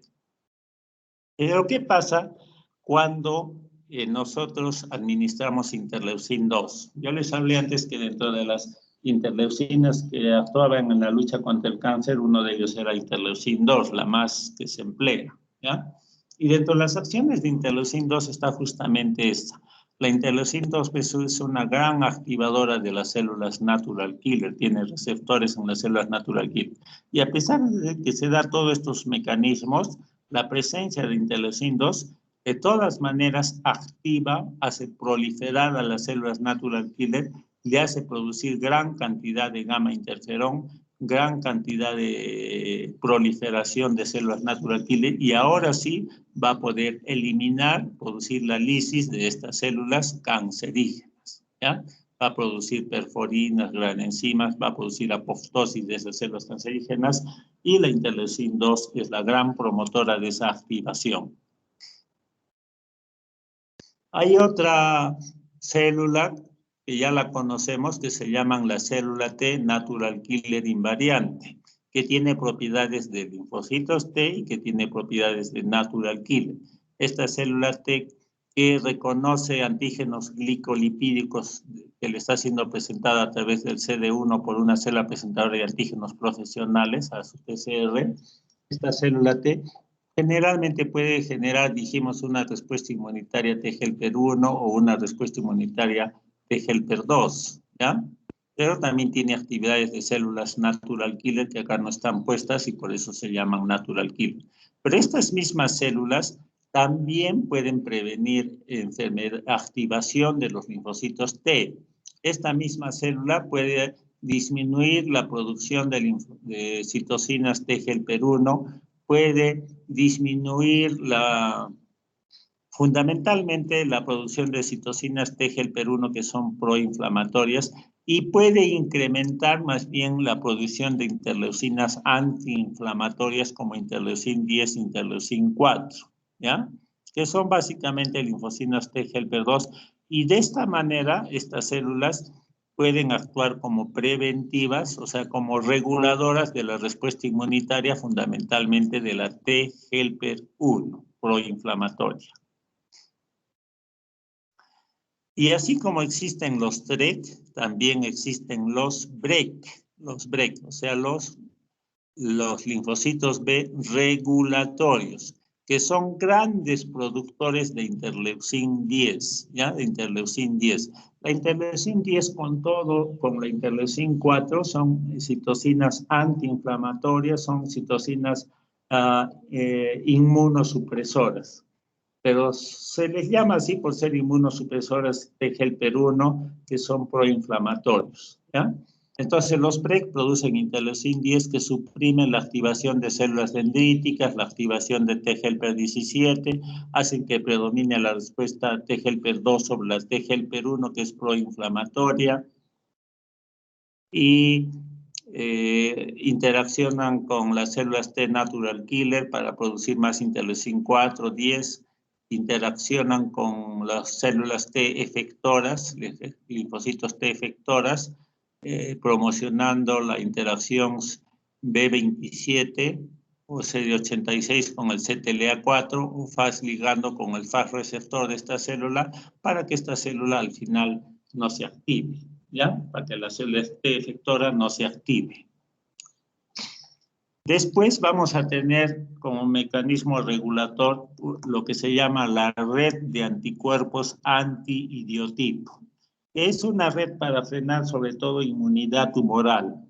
Pero ¿qué pasa cuando nosotros administramos interleucin 2? Yo les hablé antes que dentro de las interleucinas que actuaban en la lucha contra el cáncer, uno de ellos era interleucin 2, la más que se emplea, ¿ya? Y dentro de las acciones de interleucin 2 está justamente esta. La interleucin 2 es una gran activadora de las células natural killer, tiene receptores en las células natural killer. Y a pesar de que se da todos estos mecanismos, la presencia de interleucin 2 de todas maneras activa, hace proliferar a las células natural killer, le hace producir gran cantidad de gamma interferón, gran cantidad de proliferación de células natural killer, y ahora sí va a poder eliminar, producir la lisis de estas células cancerígenas, ¿ya? Va a producir perforinas, granenzimas, va a producir apoptosis de esas células cancerígenas, y la interleucin 2 es la gran promotora de esa activación. Hay otra célula que ya la conocemos, que se llaman la célula T natural killer invariante. que tiene propiedades de linfocitos T y que tiene propiedades de natural killer. Esta célula T que reconoce antígenos glicolipídicos que le está siendo presentada a través del CD1 por una célula presentadora de antígenos profesionales, a su PCR. Esta célula T generalmente puede generar, dijimos, una respuesta inmunitaria T-helper-1 o una respuesta inmunitaria T-helper-2, ¿ya? Pero también tiene actividades de células natural killer que acá no están puestas y por eso se llaman natural killer. Pero estas mismas células también pueden prevenir activación de los linfocitos T. Esta misma célula puede disminuir la producción de citocinas T-helper-1, puede disminuir fundamentalmente la producción de citocinas T-helper-1 que son proinflamatorias y puede incrementar más bien la producción de interleucinas antiinflamatorias como interleucin 10, interleucin 4, ¿ya? Que son básicamente linfocinas T-helper-2 y de esta manera estas células pueden actuar como preventivas, o sea, como reguladoras de la respuesta inmunitaria fundamentalmente de la T-helper-1 proinflamatoria. Y así como existen los TREC, también existen los BREC, o sea, los linfocitos B regulatorios, que son grandes productores de interleucin 10, ¿ya? De interleucin 10. La interleucin 10 con la interleucin 4 son citocinas antiinflamatorias, son citocinas inmunosupresoras. Pero se les llama así por ser inmunosupresoras T-helper-1, que son proinflamatorios, ¿ya? Entonces, los PREC producen interleucin 10 que suprimen la activación de células dendríticas, la activación de T-helper 17, hacen que predomine la respuesta T-helper 2 sobre la T-helper 1, que es proinflamatoria, y interaccionan con las células T natural killer para producir más interleucin 4, 10, interaccionan con las células T efectoras, linfocitos T efectoras, promocionando la interacción B27 o CD86 con el CTLA4 o FAS ligando con el FAS receptor de esta célula para que esta célula al final no se active, ¿ya? Para que la célula T efectora no se active. Después vamos a tener como mecanismo regulador lo que se llama la red de anticuerpos anti-idiotipo. Es una red para frenar sobre todo inmunidad tumoral.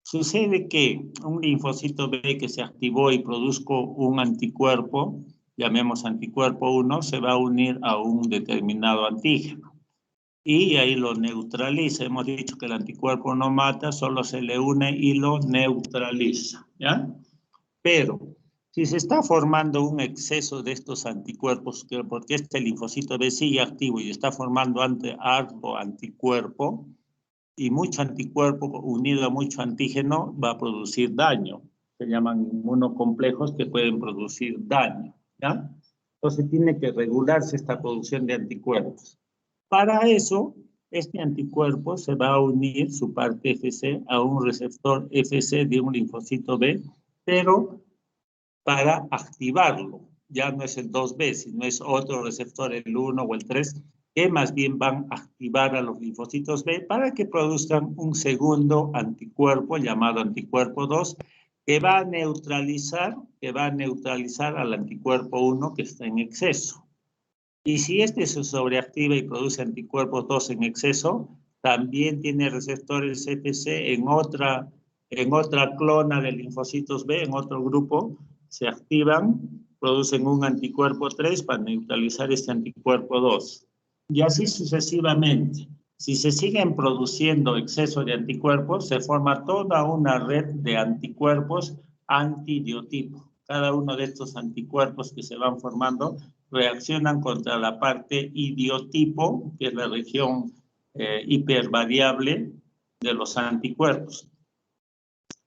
Sucede que un linfocito B que se activó y produzco un anticuerpo, llamemos anticuerpo 1, se va a unir a un determinado antígeno. Y ahí lo neutraliza. Hemos dicho que el anticuerpo no mata, solo se le une y lo neutraliza, ¿ya? Pero si se está formando un exceso de estos anticuerpos, porque este linfocito B sigue activo y está formando harto anticuerpo, y mucho anticuerpo unido a mucho antígeno va a producir daño. Se llaman inmunocomplejos que pueden producir daño, ¿ya? Entonces tiene que regularse esta producción de anticuerpos. Para eso, este anticuerpo se va a unir, su parte FC, a un receptor FC de un linfocito B, pero para activarlo. Ya no es el 2B, sino es otro receptor, el 1 o el 3, que más bien van a activar a los linfocitos B para que produzcan un segundo anticuerpo llamado anticuerpo 2, que va a neutralizar al anticuerpo 1 que está en exceso. Y si este se sobreactiva y produce anticuerpos 2 en exceso, también tiene receptores FC en otra clona de linfocitos B, en otro grupo, se activan, producen un anticuerpo 3 para neutralizar este anticuerpo 2. Y así sucesivamente. Si se siguen produciendo exceso de anticuerpos, se forma toda una red de anticuerpos antidiotipo. Cada uno de estos anticuerpos que se van formando reaccionan contra la parte idiotipo, que es la región hipervariable de los anticuerpos,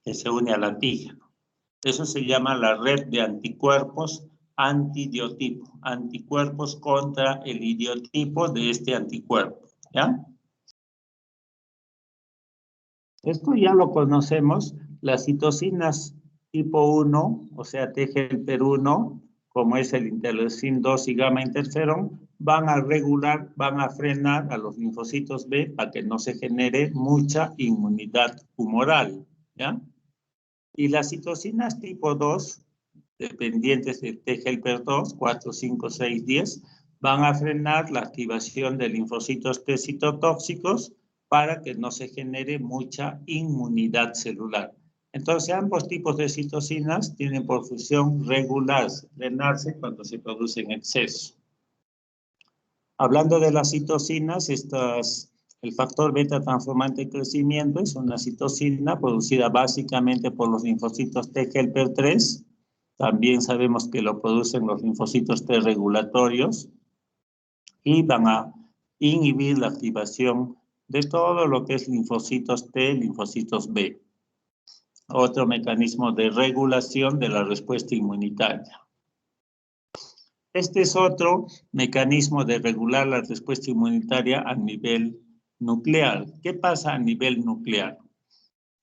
que se une al antígeno. Eso se llama la red de anticuerpos antidiotipo, anticuerpos contra el idiotipo de este anticuerpo, ¿ya? Esto ya lo conocemos las citocinas tipo 1, o sea, TGLP1, como es el interleucin 2 y gamma interferón, van a regular, van a frenar a los linfocitos B para que no se genere mucha inmunidad humoral, ¿ya? Y las citocinas tipo 2, dependientes de TGLP2, 4, 5, 6, 10, van a frenar la activación de linfocitos T citotóxicos para que no se genere mucha inmunidad celular. Entonces, ambos tipos de citocinas tienen por función regularse, frenarse cuando se produce en exceso. Hablando de las citocinas, el factor beta transformante de crecimiento es una citocina producida básicamente por los linfocitos TGLP3. También sabemos que lo producen los linfocitos T regulatorios y van a inhibir la activación de todo lo que es linfocitos T, linfocitos B. Otro mecanismo de regulación de la respuesta inmunitaria. Este es otro mecanismo de regular la respuesta inmunitaria a nivel nuclear. ¿Qué pasa a nivel nuclear?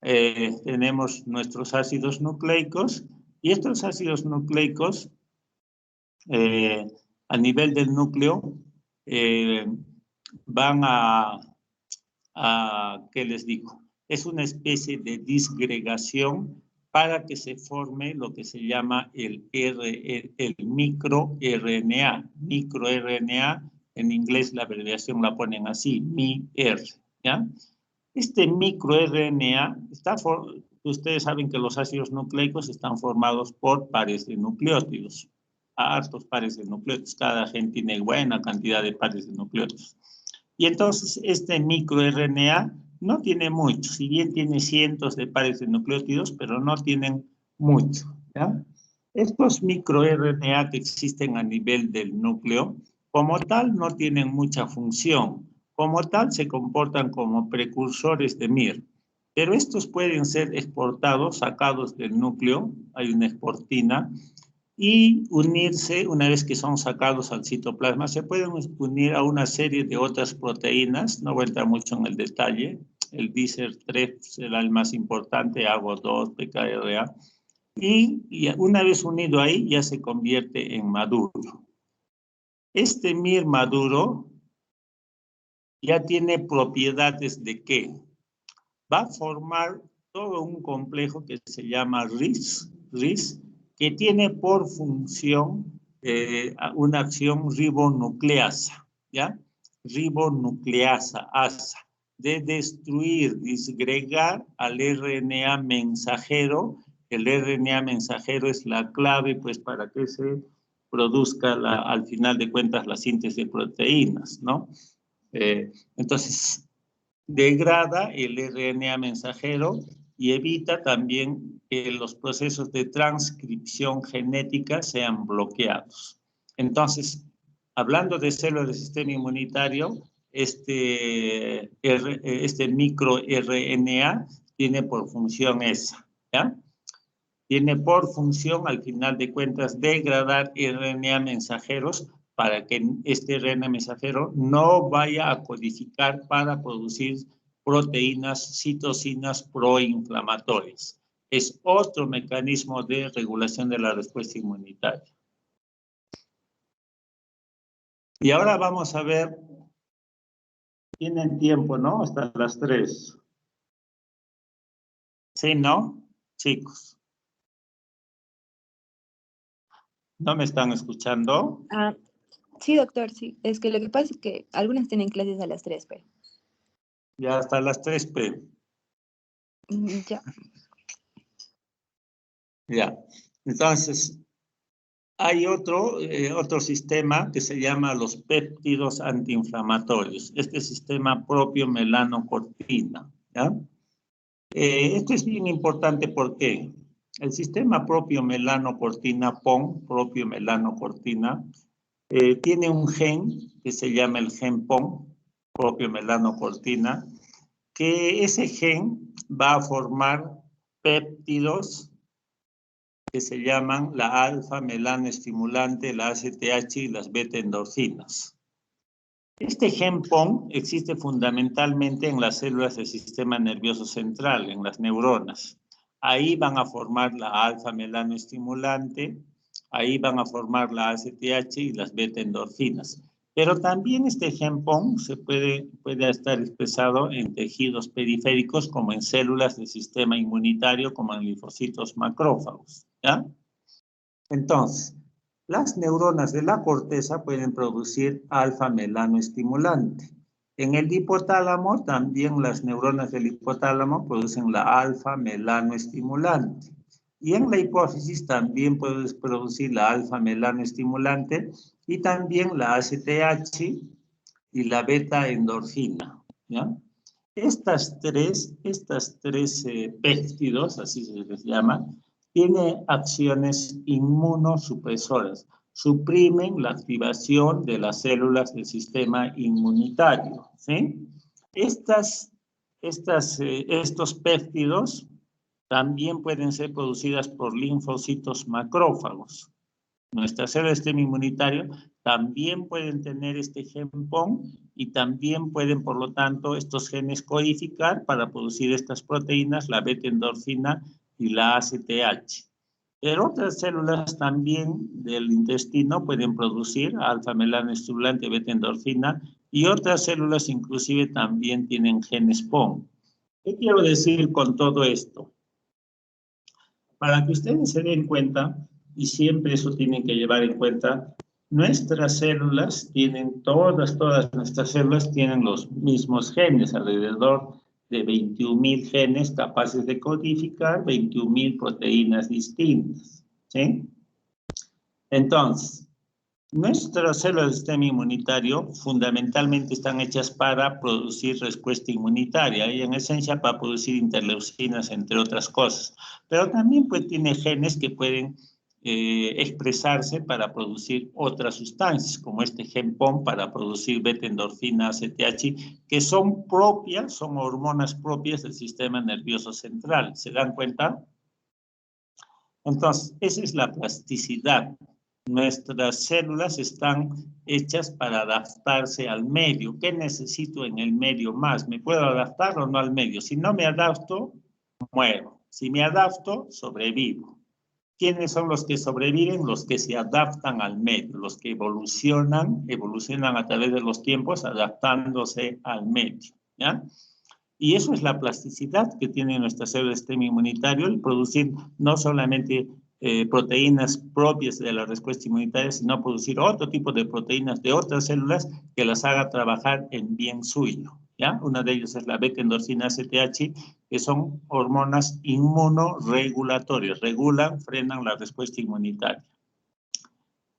Tenemos nuestros ácidos nucleicos y estos ácidos nucleicos a nivel del núcleo van ¿qué les digo? Es una especie de disgregación para que se forme lo que se llama el microRNA. MicroRNA, en inglés la abreviación la ponen así, MIR, ¿ya? Este microRNA, ustedes saben que los ácidos nucleicos están formados por pares de nucleótidos, hartos pares de nucleótidos, cada gen tiene buena cantidad de pares de nucleótidos. Y entonces este microRNA no tiene mucho, si bien tiene cientos de pares de nucleótidos, pero no tienen mucho, ¿ya? Estos microRNA que existen a nivel del núcleo, como tal, no tienen mucha función. Como tal, se comportan como precursores de MIR. Pero estos pueden ser exportados, sacados del núcleo, hay una exportina, y unirse, una vez que son sacados al citoplasma, se pueden unir a una serie de otras proteínas, no voy a entrar mucho en el detalle, el DICER3 será el más importante, AGO2, PKRA, y una vez unido ahí ya se convierte en maduro. Este MIR maduro ya tiene propiedades de ¿qué? Va a formar todo un complejo que se llama RIS, que tiene por función una acción ribonucleasa, ¿ya? Ribonucleasa, ASA, de destruir, disgregar al RNA mensajero. El RNA mensajero es la clave, pues, para que se produzca, al final de cuentas, la síntesis de proteínas, ¿no? Entonces, degrada el RNA mensajero y evita también que los procesos de transcripción genética sean bloqueados. Entonces, hablando de células del sistema inmunitario, este microRNA tiene por función esa, ¿ya? Tiene por función, al final de cuentas, degradar RNA mensajeros para que este RNA mensajero no vaya a codificar para producir proteínas, citocinas proinflamatorias. Es otro mecanismo de regulación de la respuesta inmunitaria. Y ahora vamos a ver, tienen tiempo, ¿no? Hasta las 3. ¿Sí, no? Chicos. ¿No me están escuchando?
Sí, doctor, sí. Es que lo que pasa es que algunas tienen clases a las 3, pero...
Ya hasta las 3, p.
Ya.
Ya. Entonces, hay otro sistema que se llama los péptidos antiinflamatorios. Este sistema propio melanocortina, ¿ya? Esto es bien importante porque el sistema propio melanocortina, PON, propio melanocortina, tiene un gen que se llama el gen PON, propio melanocortina, que ese gen va a formar péptidos que se llaman la alfa-melanoestimulante, la ACTH y las beta-endorfinas. Este gen PON existe fundamentalmente en las células del sistema nervioso central, en las neuronas. ahí van a formar la alfa-melanoestimulante, ahí van a formar la ACTH y las beta-endorfinas. Pero también este gen PON se puede estar expresado en tejidos periféricos como en células del sistema inmunitario, como en linfocitos macrófagos, ¿ya? Entonces, las neuronas de la corteza pueden producir alfa-melanoestimulante. En el hipotálamo, también las neuronas del hipotálamo producen la alfa-melanoestimulante. Y en la hipófisis también puedes producir la alfa-melanoestimulante y también la ACTH y la beta-endorfina, ¿ya? Estas tres péptidos, así se les llama, tienen acciones inmunosupresoras. Suprimen la activación de las células del sistema inmunitario, ¿sí? Estos péptidos también pueden ser producidas por linfocitos macrófagos. Nuestras células del sistema inmunitario también pueden tener este gen PON y también pueden, por lo tanto, estos genes codificar para producir estas proteínas, la beta-endorfina y la ACTH. Pero otras células también del intestino pueden producir alfa-melanoestimulante, beta-endorfina, y otras células inclusive también tienen genes PON. ¿Qué quiero decir con todo esto? Para que ustedes se den cuenta, y siempre eso tienen que llevar en cuenta, nuestras células tienen, todas nuestras células tienen los mismos genes, alrededor de 21,000 genes capaces de codificar 21,000 proteínas distintas, ¿sí? Entonces, nuestras células del sistema inmunitario fundamentalmente están hechas para producir respuesta inmunitaria y en esencia para producir interleucinas, entre otras cosas. Pero también pues, tiene genes que pueden expresarse para producir otras sustancias, como este gen PON para producir beta-endorfina, ACTH, que son propias, son hormonas propias del sistema nervioso central. ¿Se dan cuenta? Entonces, esa es la plasticidad. Nuestras células están hechas para adaptarse al medio. ¿Qué necesito en el medio más? ¿Me puedo adaptar o no al medio? Si no me adapto, muero. Si me adapto, sobrevivo. ¿Quiénes son los que sobreviven? Los que se adaptan al medio, los que evolucionan a través de los tiempos adaptándose al medio, ¿ya? Y eso es la plasticidad que tiene nuestra célula del sistema inmunitario, el producir no solamente proteínas propias de la respuesta inmunitaria, sino producir otro tipo de proteínas de otras células que las haga trabajar en bien suyo, ¿ya? Una de ellas es la beta-endorfina ACTH, que son hormonas inmunoregulatorias, regulan, frenan la respuesta inmunitaria.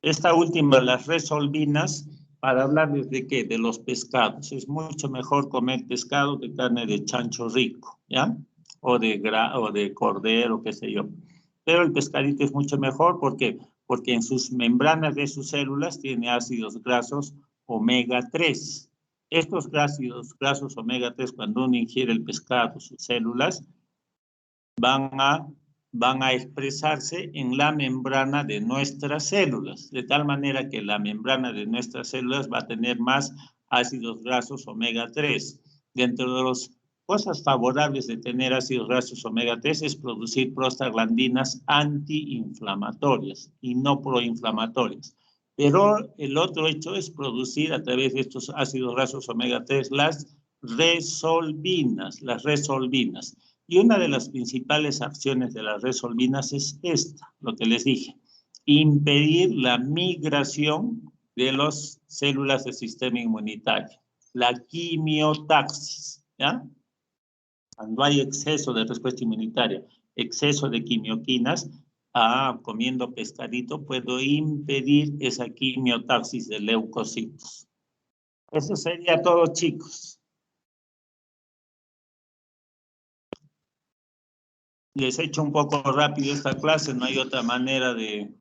Esta última, las resolvinas, para hablarles de qué, de los pescados. Es mucho mejor comer pescado que carne de chancho rico, ¿ya? O de cordero, qué sé yo. Pero el pescadito es mucho mejor, ¿por qué? Porque en sus membranas de sus células tiene ácidos grasos omega 3. Estos ácidos grasos omega 3, cuando uno ingiere el pescado, sus células, van a expresarse en la membrana de nuestras células, de tal manera que la membrana de nuestras células va a tener más ácidos grasos omega 3. Dentro de las cosas favorables de tener ácidos grasos omega 3 es producir prostaglandinas antiinflamatorias y no proinflamatorias. Pero el otro hecho es producir a través de estos ácidos grasos omega 3 las resolvinas. Y una de las principales acciones de las resolvinas es esta, lo que les dije, impedir la migración de las células del sistema inmunitario, la quimiotaxis, ¿ya? Cuando hay exceso de respuesta inmunitaria, exceso de quimioquinas, comiendo pescadito, puedo impedir esa quimiotaxis de leucocitos. Eso sería todo, chicos. Les he hecho un poco rápido esta clase, no hay otra manera de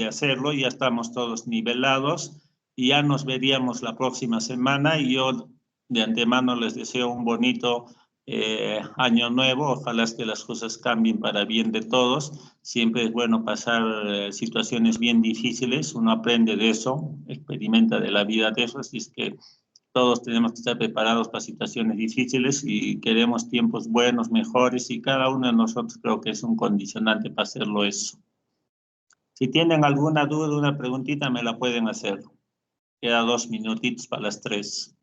hacerlo, ya estamos todos nivelados y ya nos veríamos la próxima semana y yo de antemano les deseo un bonito año nuevo, ojalá que las cosas cambien para bien de todos, siempre es bueno pasar situaciones bien difíciles, uno aprende de eso, experimenta de la vida de eso, así es que todos tenemos que estar preparados para situaciones difíciles y queremos tiempos buenos, mejores, y cada uno de nosotros creo que es un condicionante para hacerlo eso. Si tienen alguna duda, una preguntita, me la pueden hacer. Queda 2 minutitos para las 3.